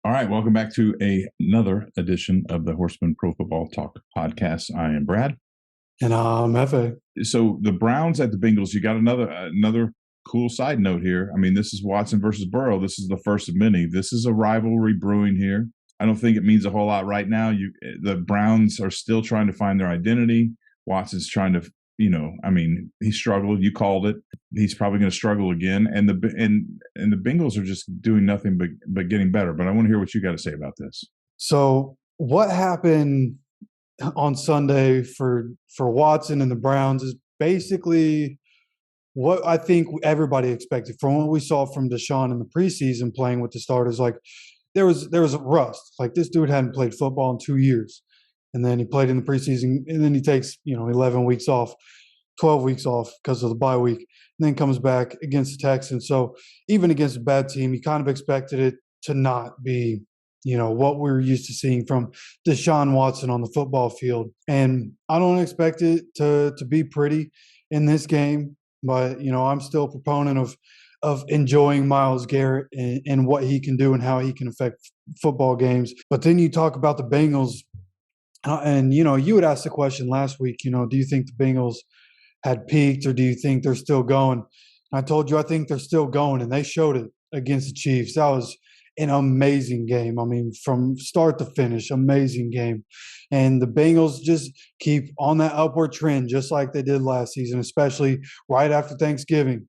All right, welcome back to another edition of the Horseman Pro Football Talk podcast. I am Brad. And Efe. So the Browns at the Bengals. You got another cool side note here. I mean, this is Watson versus Burrow. This is the first of many. This is a rivalry brewing here. I don't think it means a whole lot right now. The Browns are still trying to find their identity. Watson's trying to, he struggled. You called it. He's probably going to struggle again. And the Bengals are just doing nothing but getting better. But I want to hear what you got to say about this. So what happened on Sunday for Watson and the Browns is basically what I think everybody expected from what we saw from Deshaun in the preseason playing with the starters. Like there was a rust. Like this dude hadn't played football in 2 years. And then he played in the preseason, and then he takes, 11 weeks off, 12 weeks off because of the bye week, and then comes back against the Texans. So even against a bad team, you kind of expected it to not be, what we were used to seeing from Deshaun Watson on the football field. And I don't expect it to be pretty in this game, but, I'm still a proponent of enjoying Myles Garrett and what he can do and how he can affect football games. But then you talk about the Bengals. And, you had asked the question last week, do you think the Bengals had peaked or do you think they're still going? And I told you I think they're still going, and they showed it against the Chiefs. That was an amazing game. I mean, from start to finish, amazing game. And the Bengals just keep on that upward trend just like they did last season, especially right after Thanksgiving.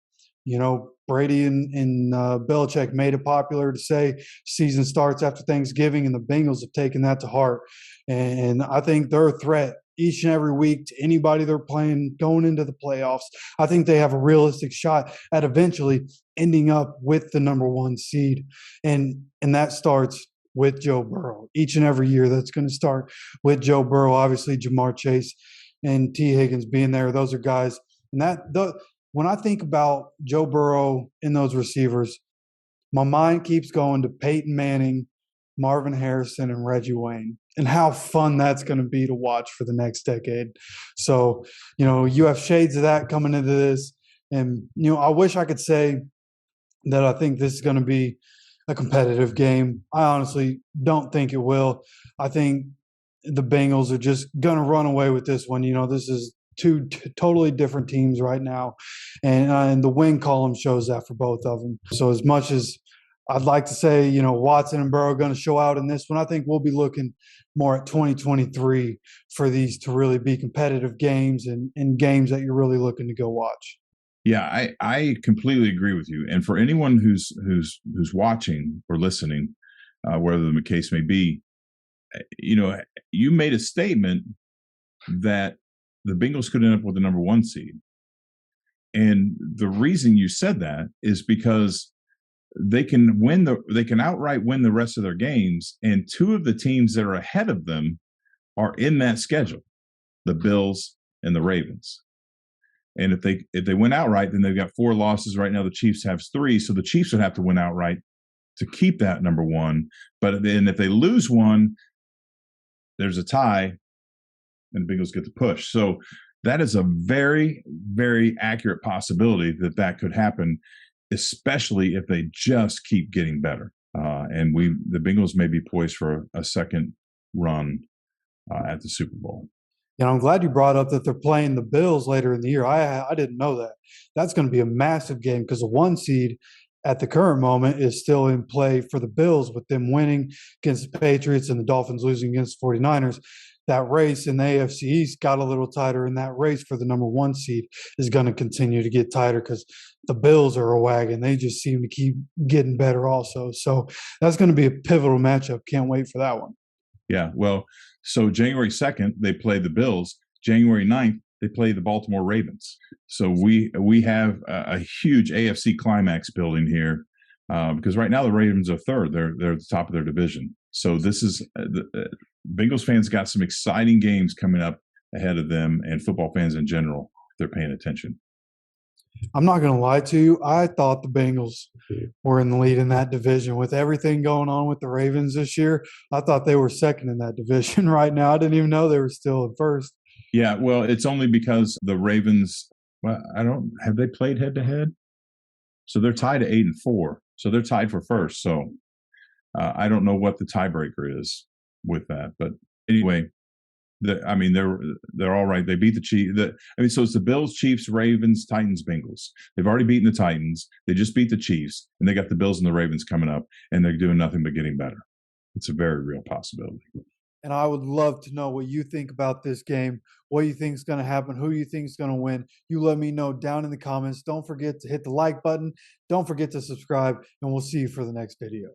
Brady and Belichick made it popular to say season starts after Thanksgiving, and the Bengals have taken that to heart. And I think they're a threat each and every week to anybody they're playing going into the playoffs. I think they have a realistic shot at eventually ending up with the number one seed. And that starts with Joe Burrow. Each and every year that's going to start with Joe Burrow. Obviously, Jamar Chase and T. Higgins being there. Those are guys. And when I think about Joe Burrow and those receivers, my mind keeps going to Peyton Manning, Marvin Harrison, and Reggie Wayne, and how fun that's going to be to watch for the next decade. So, you have shades of that coming into this. And, I wish I could say that I think this is going to be a competitive game. I honestly don't think it will. I think the Bengals are just going to run away with this one. This is two totally different teams right now. And the win column shows that for both of them. So as much as I'd like to say, Watson and Burrow are going to show out in this one, I think we'll be looking more at 2023 for these to really be competitive games and games that you're really looking to go watch. Yeah, I completely agree with you. And for anyone who's watching or listening, whether the case may be, you made a statement that the Bengals could end up with the number one seed. And the reason you said that is because they can outright win the rest of their games, and two of the teams that are ahead of them are in that schedule, the Bills and the Ravens. And if they win outright, then they've got 4 losses right now. The Chiefs have 3, so the Chiefs would have to win outright to keep that number one. But then if they lose one, there's a tie, and the Bengals get the push. So that is a very, very accurate possibility that could happen, especially if they just keep getting better. And the Bengals may be poised for a second run at the Super Bowl. I'm glad you brought up that they're playing the Bills later in the year. I didn't know that. That's going to be a massive game because the 1 seed at the current moment is still in play for the Bills, with them winning against the Patriots and the Dolphins losing against the 49ers. That race in the AFC East got a little tighter, and that race for the number 1 seed is going to continue to get tighter because the Bills are a wagon. They just seem to keep getting better also. So that's going to be a pivotal matchup. Can't wait for that one. Yeah, well, so January 2nd, they play the Bills. January 9th, they play the Baltimore Ravens. So we have a huge AFC climax building here because right now the Ravens are third. They're at the top of their division. So this is Bengals fans got some exciting games coming up ahead of them, and football fans in general, if they're paying attention. I'm not going to lie to you. I thought the Bengals were in the lead in that division. With everything going on with the Ravens this year, I thought they were second in that division right now. I didn't even know they were still in first. Yeah, well, it's only because the Ravens, have they played head to head? So they're tied at 8-4. So they're tied for first. So I don't know what the tiebreaker is with that, but anyway, they're all right. They beat the Chiefs. So it's the Bills, Chiefs, Ravens, Titans, Bengals. They've already beaten the Titans. They just beat the Chiefs, and they got the Bills and the Ravens coming up, and they're doing nothing but getting better. It's a very real possibility. And I would love to know what you think about this game, what you think is going to happen, who you think is going to win. You let me know down in the comments. Don't forget to hit the like button. Don't forget to subscribe, and we'll see you for the next video.